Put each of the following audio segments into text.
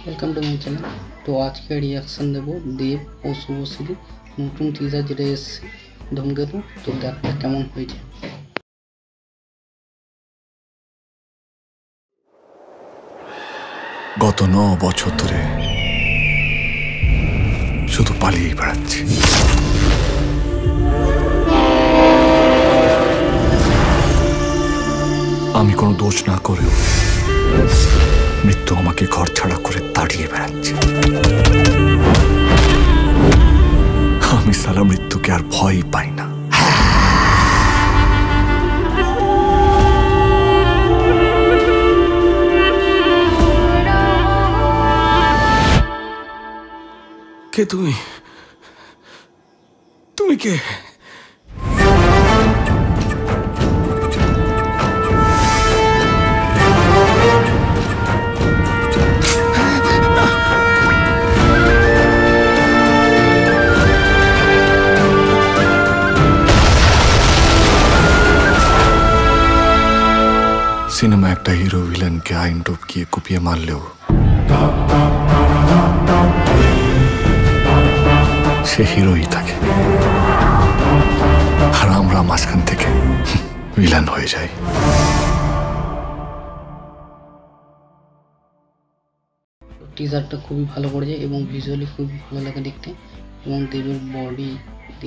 Welcome to my channel. तो आज के रिएक्शन देव देव और शुभश्री नतून टीजर जेटा एসেছে धूमकेतु। तो देखते केमन হয়েছে। গত 9 বছর ধরে শুধু পালিয়ে বেড়াচ্ছি। আমি কোনো দোষ না করেও মৃত্যু আমাকে ঘর ছাড়া করে তাড়িয়ে বেড়াচ্ছে। আমি সারা মৃত্যুকে আর ভয় পাই না। কে তুমি? তুমি কে? সিনেমা একটা হিরো ভিলেনকে আইন টপকিয়ে কুপিয়ে মারলেও সে হিরোই থাকে, আর আমরা মাঝখান থেকে ভিলেন হয়ে যাই। টিজারটা খুবই ভালো করেছে এবং ভিজুয়ালি খুবই ভালো লাগে দেখতে, এবং দেবের বডি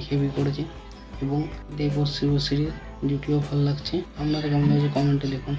হেভি করেছে এবং দেব ও শুভশ্রীর জুটিও ভালো লাগছে। আপনাদের কেমন লাগছে কমেন্টে লিখুন।